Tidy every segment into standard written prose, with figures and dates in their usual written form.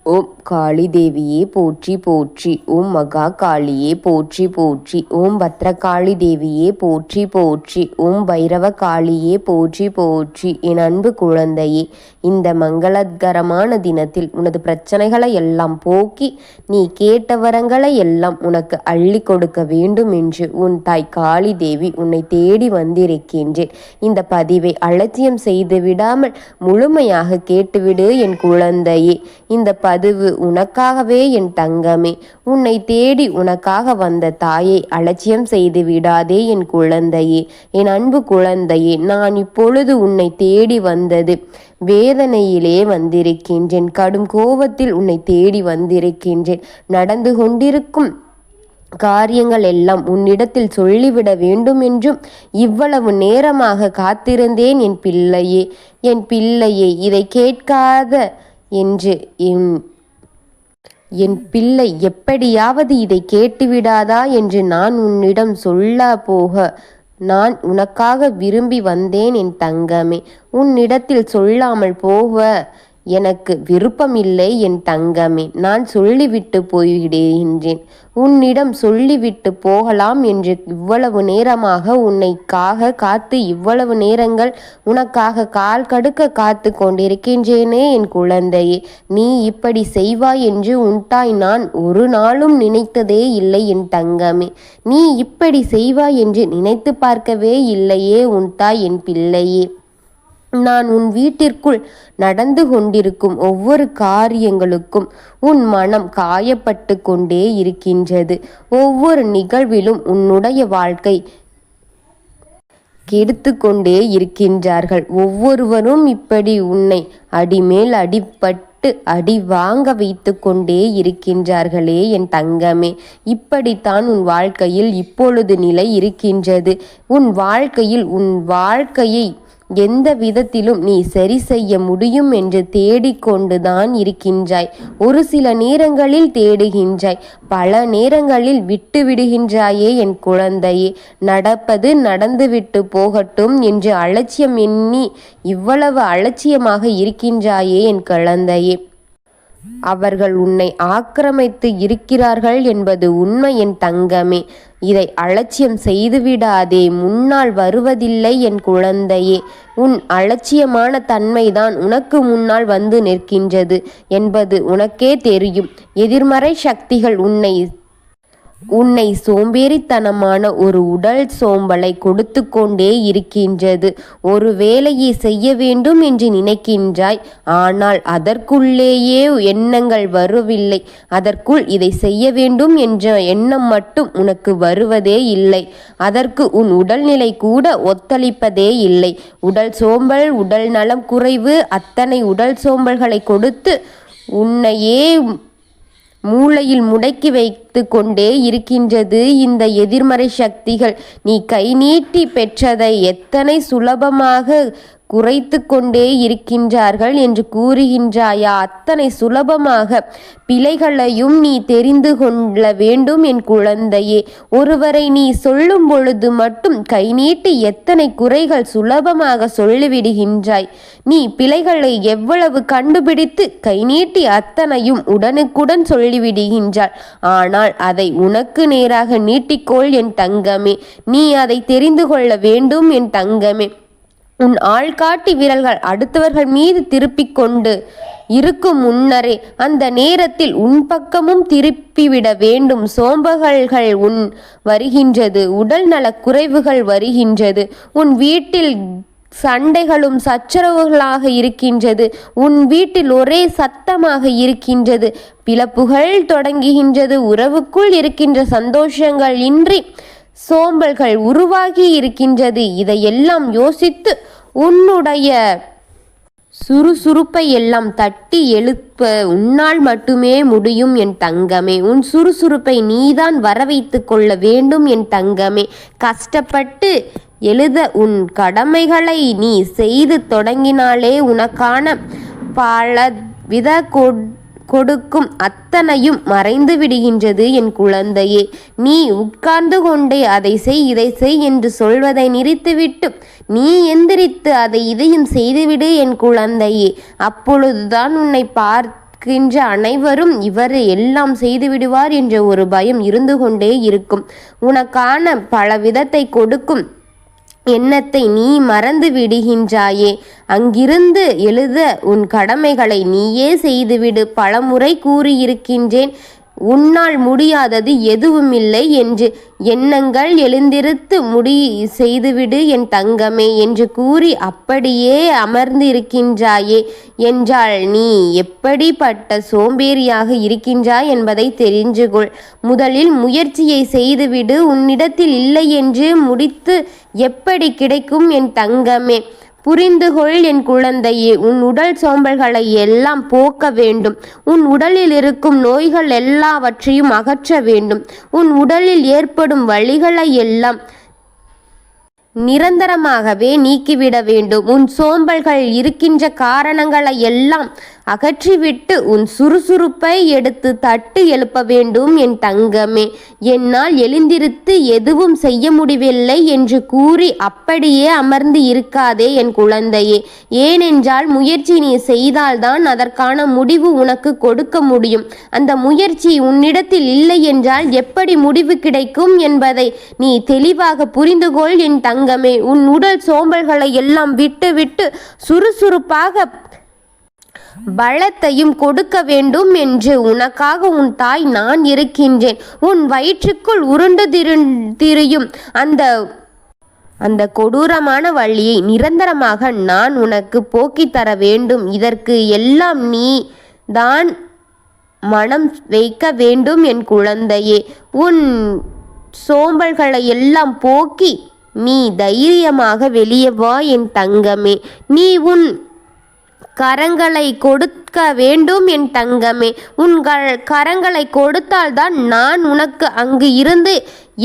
ஓம் காளி தேவியே போற்றி போற்றி. ஓம் மகா காளியே போற்றி போற்றி. ஓம் பத்ரகாளி தேவியே போற்றி போற்றி. ஓம் பைரவ காளியே போற்றி போற்றி. என் அன்பு குழந்தையே, இந்த மங்களகரமான தினத்தில் உனது பிரச்சனைகளை எல்லாம் போக்கி நீ கேட்ட வரங்களை எல்லாம் உனக்கு அள்ளி கொடுக்க வேண்டும் என்று உன் தாய் காளி தேவி உன்னை தேடி வந்திருக்கின்றேன். இந்த பதிவை அலட்சியம் செய்து விடாமல் முழுமையாக கேட்டுவிடு என் குழந்தையே. இந்த பதிவு உனக்காகவே என் தங்கமே. உன்னை தேடி உனக்காக வந்த தாயை அலட்சியம் செய்து விடாதே என் குழந்தையே. என் அன்பு குழந்தையே, நான் இப்பொழுது உன்னை தேடி வந்தது வேதனையிலே வந்திருக்கின்றேன். கடும் கோபத்தில் உன்னை தேடி வந்திருக்கின்றேன். நடந்து கொண்டிருக்கும் காரியங்கள் எல்லாம் உன்னிடத்தில் சொல்லிவிட வேண்டும் என்றும் இவ்வளவு நேரமாக காத்திருந்தேன் என் பிள்ளையே. என் பிள்ளையே, இதை கேட்காத என்று என் பிள்ளை எப்படியாவது இதை கேட்டுவிடாதா என்று நான் உன்னிடம் சொல்ல போக நான் உனக்காக விரும்பி வந்தேன் என் தங்கமே. உன்னிடத்தில் சொல்லாமல் போக எனக்கு விருப்பமில்லை என் தங்கமே. நான் சொல்லிவிட்டு போய்விடுகின்றேன். உன்னிடம் சொல்லிவிட்டு போகலாம் என்று இவ்வளவு நேரமாக உன்னைக்காக காத்து இவ்வளவு நேரங்கள் உனக்காக கால் கடுக்க காத்து கொண்டிருக்கின்றேனே என் குழந்தையே. நீ இப்படி செய்வாய் என்று உன் தாய் நான் ஒரு நாளும் நினைத்ததே இல்லை என் தங்கமே. நீ இப்படி செய்வாய் என்று நினைத்து பார்க்கவே இல்லையே உன் தாய் என் பிள்ளையே. நான் உன் வீட்டிற்குள் நடந்து கொண்டிருக்கும் ஒவ்வொரு காரியங்களுக்கும் உன் மனம் காயப்பட்டு கொண்டே இருக்கின்றது. ஒவ்வொரு நிகழ்விலும் உன்னுடைய வாழ்க்கை கெடுத்து கொண்டே இருக்கின்றார்கள். ஒவ்வொருவரும் இப்படி உன்னை அடிமேல் அடிபட்டு அடி வாங்க வைத்து கொண்டே இருக்கின்றார்களே என் தங்கமே. இப்படித்தான் உன் வாழ்க்கையில் இப்பொழுது நிலை இருக்கின்றது. உன் வாழ்க்கையை எந்த விதத்திலும் நீ சரி செய்ய முடியும் என்று தேடிக்கொண்டுதான் இருக்கின்றாய். ஒரு சில நேரங்களில் தேடுகின்றாய், பல நேரங்களில் விட்டு விடுகின்றாயே என் குழந்தையே. நடப்பது நடந்துவிட்டு போகட்டும் என்று அலட்சியம் எண்ணி இவ்வளவு அலட்சியமாக இருக்கின்றாயே என் குழந்தையே. அவர்கள் உன்னை ஆக்கிரமித்து இருக்கிறார்கள் என்பது உண்மை என் தங்கமே. இதை அலட்சியம் செய்துவிடாதே. முன்னால் வருவதில்லை என் குழந்தையே. உன் அலட்சியமான தன்மைதான் உனக்கு முன்னால் வந்து நிற்கின்றது என்பது உனக்கே தெரியும். எதிர்மறை சக்திகள் உன்னை சோம்பேறித்தனமான ஒரு உடல் சோம்பலை கொடுத்து கொண்டே இருக்கின்றது. ஒரு வேலையை செய்ய வேண்டும் என்று நினைக்கின்றாய், ஆனால் அதற்குள்ளேயே எண்ணங்கள் வரவில்லை. அதற்குள் இதை செய்ய வேண்டும் என்ற எண்ணம் மட்டும் உனக்கு வருவதே இல்லை. அதற்கு உன் உடல்நிலை கூட ஒத்துழைப்பதே இல்லை. உடல் சோம்பல், உடல் நலம் குறைவு, அத்தனை உடல் சோம்பல்களை கொடுத்து உன்னையே மூளையில் முடக்கி வைத்து கொண்டே இருக்கின்றது இந்த எதிர்மறை சக்திகள். நீ கை நீட்டி பெற்றதை எத்தனை சுலபமாக குறைத்து கொண்டே இருக்கின்றார்கள் என்று கூறுகின்றாயா? அத்தனை சுலபமாக பிழைகளையும் நீ தெரிந்து கொள்ள வேண்டும் என் குழந்தையே. ஒருவரை நீ சொல்லும் பொழுது மட்டும் கை நீட்டி எத்தனை குறைகள் சுலபமாக சொல்லிவிடுகின்றாய். நீ பிழைகளை எவ்வளவு கண்டுபிடித்து கை நீட்டி அத்தனையும் உடனுக்குடன் சொல்லிவிடுகின்றாய். ஆனால் அதை உனக்கு நேராக நீட்டிக்கொள் என் தங்கமே. நீ அதை தெரிந்து கொள்ள வேண்டும் என் தங்கமே. உன் ஆள்காட்டி விரல்கள் அடுத்தவர்கள் மீது திருப்பிக் கொண்டு இருக்கும் முன்னரே அந்த நேரத்தில் உன் பக்கமும் திருப்பிவிட வேண்டும். சோம்பல்கள் வருகின்றது, உடல் நல குறைவுகள் வருகின்றது, உன் வீட்டில் சண்டைகளும் சச்சரவுகளாக இருக்கின்றது, உன் வீட்டில் ஒரே சத்தமாக இருக்கின்றது, பிளப்புகள் தொடங்குகின்றது, உறவுக்குள் இருக்கின்ற சந்தோஷங்கள் இன்றி சோம்பல்கள் உருவாகி இருக்கின்றது. இதையெல்லாம் யோசித்து உன்னுடைய சுறுசுறுப்பை எல்லாம் தட்டி எழுப்ப உன்னால் மட்டுமே முடியும் என் தங்கமே. உன் சுறுசுறுப்பை நீதான் வரவைத்து கொள்ள வேண்டும் என் தங்கமே. கஷ்டப்பட்டு எழுத உன் கடமைகளை நீ செய்து தொடங்கினாலே உனக்கான பல வித கொடுக்கும் அத்தனையும் மறைந்து விடுகின்றது என் குழந்தையே. நீ உட்கார்ந்து கொண்டே அதை செய் இதை செய் என்று சொல்வதை நிறுத்திவிட்டு நீ எந்திரித்து அதை இதையும் செய்துவிடு என் குழந்தையே. அப்பொழுதுதான் உன்னை அனைவரும் இவர் எல்லாம் செய்து விடுவார் என்ற ஒரு பயம் இருந்து கொண்டே இருக்கும். உனக்கான பல விதத்தை கொடுக்கும் எண்ணத்தை நீ மறந்து விடுகின்றாயே. அங்கிருந்து எழுத உன் கடமைகளை நீயே செய்துவிடு. பலமுறை கூறியிருக்கின்றேன், உன்னால் முடியாதது எதுவுமில்லை என்று. எண்ணங்கள் எழுந்திருத்து செய்துவிடு என் தங்கமே என்று கூறி அப்படியே அமர்ந்திருக்கின்றாயே என்றால் நீ எப்படிப்பட்ட சோம்பேறியாக இருக்கின்றாய் என்பதை தெரிந்து கொள். முதலில் முயற்சியை செய்துவிடு. உன்னிடத்தில் இல்லை என்று முடித்து எப்படி கிடைக்கும் என் தங்கமே? புரிந்துகொள் என் குழந்தையே. உன் உடல் சோம்பல்களை எல்லாம் போக்க வேண்டும். உன் உடலில் இருக்கும் நோய்கள் எல்லாவற்றையும் அகற்ற வேண்டும். உன் உடலில் ஏற்படும் வலிகளை எல்லாம் நிரந்தரமாகவே நீக்கிவிட வேண்டும். உன் சோம்பல்கள் இருக்கின்ற காரணங்களை எல்லாம் அகற்றிவிட்டு உன் சுறுசுறுப்பை எடுத்து தட்டு எழுப்ப வேண்டும் என் தங்கமே. என்னால் எழுந்திருத்து எதுவும் செய்ய முடியவில்லை என்று கூறி அப்படியே அமர்ந்து இருக்காதே என் குழந்தையே. ஏனென்றால் முயற்சி நீ செய்தால்தான் அதற்கான முடிவு உனக்கு கொடுக்க முடியும். அந்த முயற்சி உன்னிடத்தில் இல்லை என்றால் எப்படி முடிவு கிடைக்கும் என்பதை நீ தெளிவாக புரிந்துகொள் என் தங்கமே. உன் உடல் சோம்பல்களை எல்லாம் விட்டு சுறுசுறுப்பாக பலத்தையும் கொடுக்க வேண்டும் என்று உனக்காக உன் தாய் நான் இருக்கின்றேன். உன் வயிற்றுக்குள் உருண்டு திரியும் அந்த கொடூரமான வழியை நிரந்தரமாக நான் உனக்கு போக்கித் தர வேண்டும். இதற்கு எல்லாம் நீ தான் மனம் வைக்க வேண்டும் என் குழந்தையே. உன் சோம்பல்களை எல்லாம் போக்கி நீ தைரியமாக வெளியே வா என் தங்கமே. நீ உன் கரங்களை கொடுக்க வேண்டும் என் தங்கமே. உன் கரங்களை கொடுத்தால்தான் நான் உனக்கு அங்கு இருந்து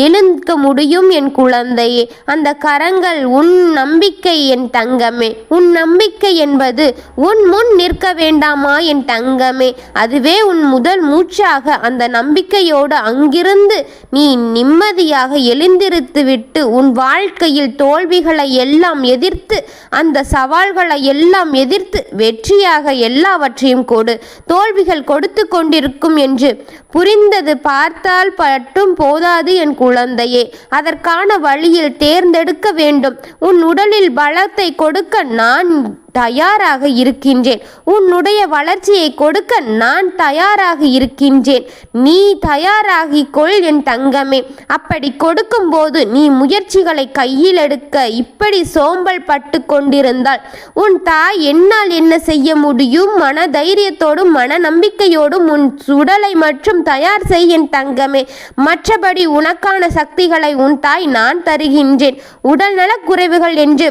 எழுக்க முடியும் என் குழந்தையே. அந்த கரங்கள் உன் நம்பிக்கை என் தங்கமே. உன் நம்பிக்கை என்பது உன் முன் நிற்க வேண்டாமா என் தங்கமே? அதுவே உன் முதல் மூச்சாக அந்த நம்பிக்கையோடு அங்கிருந்து நீ நிம்மதியாக எழுந்திருத்துவிட்டு உன் வாழ்க்கையில் தோல்விகளை எல்லாம் எதிர்த்து அந்த சவால்களை எல்லாம் எதிர்த்து வெற்றியாக எல்லாவற்றையும் கொடு. தோல்விகள் கொடுத்து கொண்டிருக்கும் என்று புரிந்தது பார்த்தால் மட்டும் போதாது என் குழந்தையே. அதற்கான வழியில் தேர்ந்தெடுக்க வேண்டும். உன் உடலில் பலத்தை கொடுக்க நான் தயாராக இருக்கின்றேன். உன்னுடைய வளர்ச்சியை கொடுக்க நான் தயாராக இருக்கின்றேன். நீ தயாராகிக்கொள் என் தங்கமே. அப்படி கொடுக்கும்போது நீ முயற்சிகளை கையில் எடுக்க இப்படி சோம்பல் பட்டு கொண்டிருந்தால் உன் தாய் என்னால் என்ன செய்ய முடியும்? மன தைரியத்தோடும் மன நம்பிக்கையோடும் உன் உடலை மற்றும் தயார் செய் என் தங்கமே. மற்றபடி உனக்கான சக்திகளை உன் தாய் நான் தருகின்றேன். உடல் நலக்குறைவுகள் என்று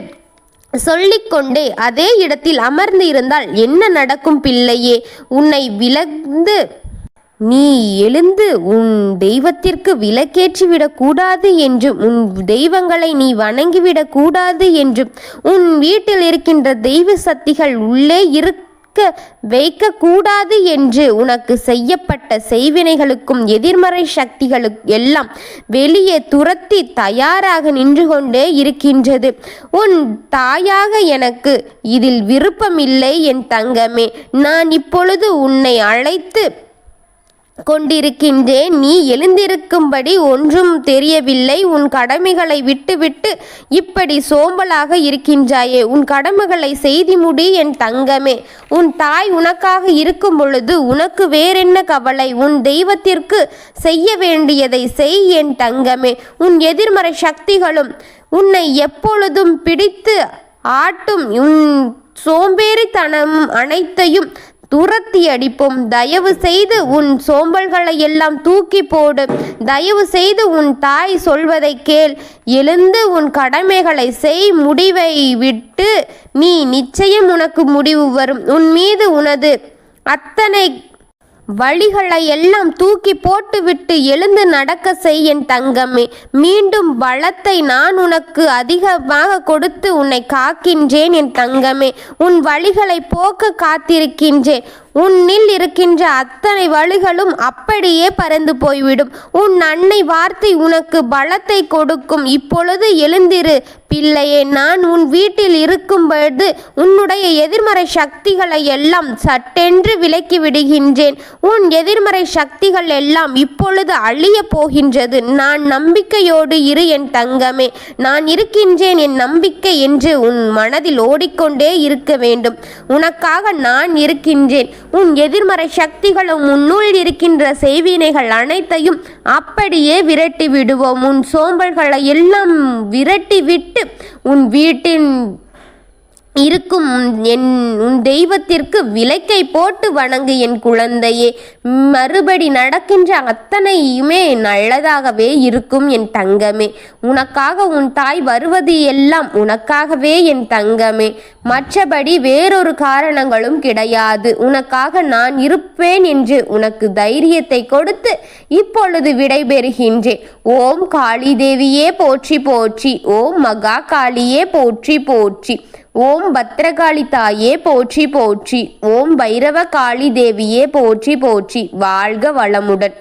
சொல்லிக்கொண்டே அதே இடத்தில் அமர்ந்து இருந்தால் என்ன நடக்கும் பிள்ளையே? உன்னை விலந்து நீ எழுந்து உன் தெய்வத்திற்கு விளக்கேற்றிவிடக் கூடாது என்றும் உன் தெய்வங்களை நீ வணங்கிவிடக் கூடாது என்றும் உன் வீட்டில் இருக்கின்ற தெய்வ சக்திகள் உள்ளே வைக்க கூடாது என்று உனக்கு செய்யப்பட்ட செய்வினைகளுக்கும் எதிர்மறை சக்திகளுக்கு எல்லாம் வெளியே துரத்தி தயாராக நின்று கொண்டே இருக்கின்றது. உன் தாயாக எனக்கு இதில் விருப்பமில்லை என் தங்கமே. நான் இப்பொழுது உன்னை அழைத்து கொண்டிருக்கின்றேன். நீ எழுந்திருக்கும்படி ஒன்றும் தெரியவில்லை. உன் கடமைகளை விட்டுவிட்டு இப்படி சோம்பலாக இருக்கின்றாயே. உன் கடமைகளை செய்து முடி என் தங்கமே. உன் தாய் உனக்காக இருக்கும் பொழுது உனக்கு வேறென்ன கவலை? உன் தெய்வத்திற்கு செய்ய வேண்டியதை செய் என் தங்கமே. உன் எதிர்மறை சக்திகளும் உன்னை எப்பொழுதும் பிடித்து ஆட்டும் உன் சோம்பேறித்தனம் அனைத்தையும் துரத்தி அடிப்போம். தயவு செய்து உன் சோம்பல்களை எல்லாம் தூக்கி போடு. தயவு செய்து உன் தாய் சொல்வதை கேள். எழுந்து உன் கடமைகளை செய். முடிவை விட்டு நீ நிச்சயம் உனக்கு முடிவு வரும். உன் மீது உனது அத்தனை வழிகளை எல்லாம் தூக்கி போட்டுவிட்டு எழுந்து நடக்க செய் என் தங்கமே. மீண்டும் பலத்தை நான் உனக்கு அதிகமாக கொடுத்து உன்னை காக்கின்றேன் என் தங்கமே. உன் வழிகளை போக்க காத்திருக்கின்றேன். உன்னில் இருக்கின்ற அத்தனை வலிகளும் அப்படியே பறந்து போய்விடும். உன் அன்னை வார்த்தை உனக்கு பலத்தை கொடுக்கும். இப்பொழுது எழுந்திரு பிள்ளையே. நான் உன் வீட்டில் இருக்கும் பொழுது உன்னுடைய எதிர்மறை சக்திகளை எல்லாம் சட்டென்று விலக்கி விடுகின்றேன். உன் எதிர்மறை சக்திகள் எல்லாம் இப்பொழுது அழிய போகின்றது. நான் நம்பிக்கையோடு இரு என் தங்கமே. நான் இருக்கின்றேன், என் நம்பிக்கை என்று உன் மனதில் ஓடிக்கொண்டே இருக்க வேண்டும். உனக்காக நான் இருக்கின்றேன். உன் எதிர்மறை சக்திகளும் உன்னுள் இருக்கின்ற செய்வினைகள் அனைத்தையும் அப்படியே விரட்டி விடுவோம். உன் சோம்பல்களை எல்லாம் விரட்டி விட்டு உன் வீட்டின் இருக்கும் உன் தெய்வத்திற்கு விளக்கை போட்டு வணங்கு என் குழந்தையே. மறுபடி நடக்கின்ற அத்தனையுமே நல்லதாகவே இருக்கும் என் தங்கமே. உனக்காக உன் தாய் வருவது எல்லாம் உனக்காகவே என் தங்கமே. மற்றபடி வேறொரு காரணங்களும் கிடையாது. உனக்காக நான் இருப்பேன் என்று உனக்கு தைரியத்தை கொடுத்து இப்பொழுது விடைபெறுகின்றேன். ஓம் காளி தேவியே போற்றி போற்றி. ஓம் மகா காளியே போற்றி போற்றி. ஓம் பத்ரகாளி தாயே போற்றி போற்றி. ஓம் பைரவ காளி தேவியே போற்றி போற்றி. வாழ்க வளமுடன்.